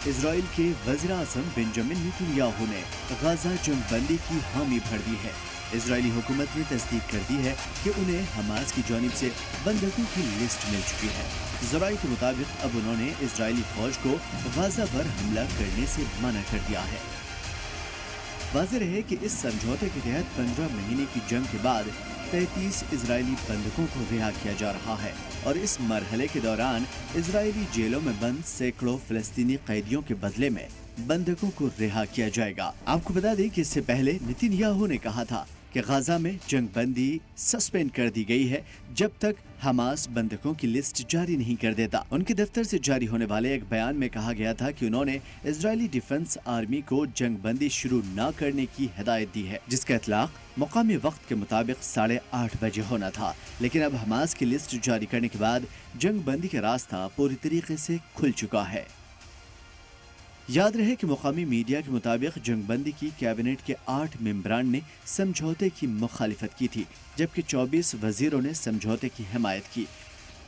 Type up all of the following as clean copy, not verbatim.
اسرائیل کے وزیر اعظم بنجامن نیتنیاہو نے غزہ جنگ بندی کی حامی بھر دی ہے۔ اسرائیلی حکومت نے تصدیق کر دی ہے کہ انہیں حماس کی جانب سے بندوقوں کی لسٹ مل چکی ہے۔ ذرائع کے مطابق اب انہوں نے اسرائیلی فوج کو غزہ پر حملہ کرنے سے منع کر دیا ہے۔ واضح رہے کہ اس سمجھوتے کے تحت 15 مہینے کی جنگ کے بعد 33 اسرائیلی بندوقوں کو رہا کیا جا رہا ہے اور اس مرحلے کے دوران اسرائیلی جیلوں میں بند سینکڑوں فلسطینی قیدیوں کے بدلے میں بندوقوں کو رہا کیا جائے گا۔ آپ کو بتا دیں کہ اس سے پہلے نیتنیاہو نے کہا تھا کہ غزہ میں جنگ بندی سسپینڈ کر دی گئی ہے جب تک حماس بندوقوں کی لسٹ جاری نہیں کر دیتا۔ ان کے دفتر سے جاری ہونے والے ایک بیان میں کہا گیا تھا کہ انہوں نے اسرائیلی ڈیفنس آرمی کو جنگ بندی شروع نہ کرنے کی ہدایت دی ہے، جس کا اطلاق مقامی وقت کے مطابق 8:30 بجے ہونا تھا، لیکن اب حماس کی لسٹ جاری کرنے کے بعد جنگ بندی کا راستہ پوری طریقے سے کھل چکا ہے۔ یاد رہے کہ مقامی میڈیا کے مطابق جنگ بندی کی کابینٹ کے 8 ممبران نے سمجھوتے کی مخالفت کی تھی، جبکہ 24 وزیروں نے سمجھوتے کی حمایت کی۔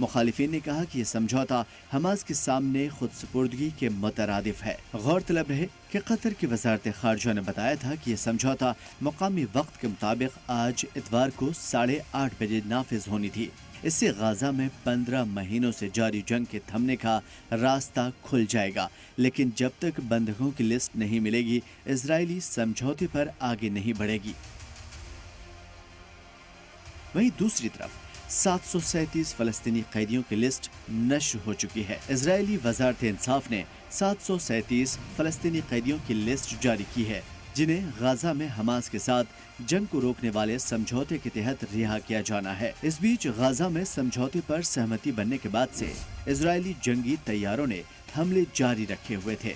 مخالفین نے کہا کہ یہ سمجھوتا حماس کے سامنے خود سپردگی کے مترادف ہے۔ غور طلب رہے کہ قطر کی وزارت خارجہ نے بتایا تھا کہ یہ سمجھوتا مقامی وقت کے مطابق آج اتوار کو 8:30 بجے نافذ ہونی تھی۔ اس سے غزہ میں 15 مہینوں سے جاری جنگ کے تھمنے کا راستہ کھل جائے گا، لیکن جب تک بندوقوں کی لسٹ نہیں ملے گی اسرائیلی سمجھوتے پر آگے نہیں بڑھے گی۔ وہیں دوسری طرف 737 فلسطینی قیدیوں کی لسٹ نشر ہو چکی ہے۔ اسرائیلی وزارت انصاف نے 737 فلسطینی قیدیوں کی لسٹ جاری کی ہے جنہیں غزہ میں حماس کے ساتھ جنگ کو روکنے والے سمجھوتے کے تحت رہا کیا جانا ہے۔ اس بیچ غزہ میں سمجھوتے پر سہمتی بننے کے بعد سے اسرائیلی جنگی طیاروں نے حملے جاری رکھے ہوئے تھے۔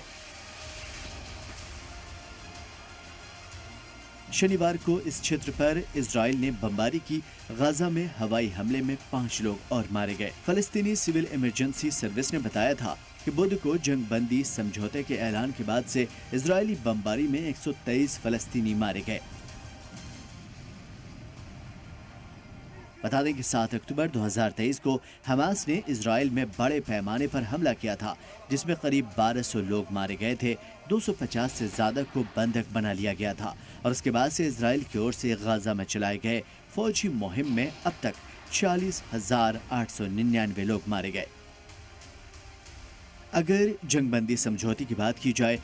شنیوار کو اس چھیتر پر اسرائیل نے بمباری کی۔ غزہ میں ہوائی حملے میں 5 لوگ اور مارے گئے۔ فلسطینی سول ایمرجنسی سروس نے بتایا تھا کہ بدھ کو جنگ بندی سمجھوتے کے اعلان کے بعد سے اسرائیلی بمباری میں 123 فلسطینی مارے گئے۔ بتا دیں کہ 7 اکتوبر 2023 کو حماس نے اسرائیل میں بڑے پیمانے پر حملہ کیا تھا، جس میں قریب 1200 لوگ مارے گئے تھے، 250 سے زیادہ کو بندک بنا لیا گیا تھا، اور اس کے بعد سے اسرائیل کی اور سے غزہ میں چلائے گئے فوجی مہم میں اب تک 46,899 لوگ مارے گئے۔ اگر جنگ بندی سمجھوتے کی بات کی جائے،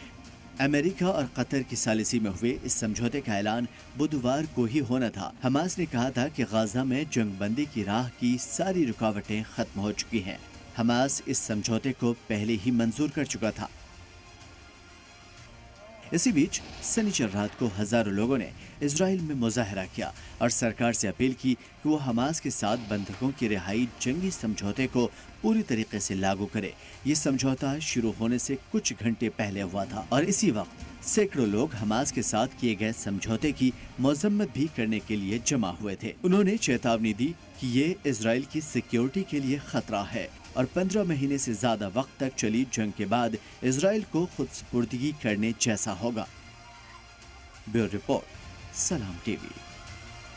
امریکہ اور قطر کی ثالثی میں ہوئے اس سمجھوتے کا اعلان بدھوار کو ہی ہونا تھا۔ حماس نے کہا تھا کہ غزہ میں جنگ بندی کی راہ کی ساری رکاوٹیں ختم ہو چکی ہیں۔ حماس اس سمجھوتے کو پہلے ہی منظور کر چکا تھا۔ اسی بیچ سنیچر رات کو ہزاروں لوگوں نے اسرائیل میں مظاہرہ کیا اور سرکار سے اپیل کی کہ وہ حماس کے ساتھ بندوقوں کی رہائی جنگی سمجھوتے کو پوری طریقے سے لاگو کرے۔ یہ سمجھوتا شروع ہونے سے کچھ گھنٹے پہلے ہوا تھا اور اسی وقت سینکڑوں لوگ حماس کے ساتھ کیے گئے سمجھوتے کی مذمت بھی کرنے کے لیے جمع ہوئے تھے۔ انہوں نے چیتاونی دی کہ یہ اسرائیل کی سیکیورٹی کے لیے خطرہ ہے اور 15 مہینے سے زیادہ وقت تک چلی جنگ کے بعد اسرائیل کو خود سپردگی کرنے جیسا ہوگا۔ بیورو رپورٹ، سلام ٹی وی۔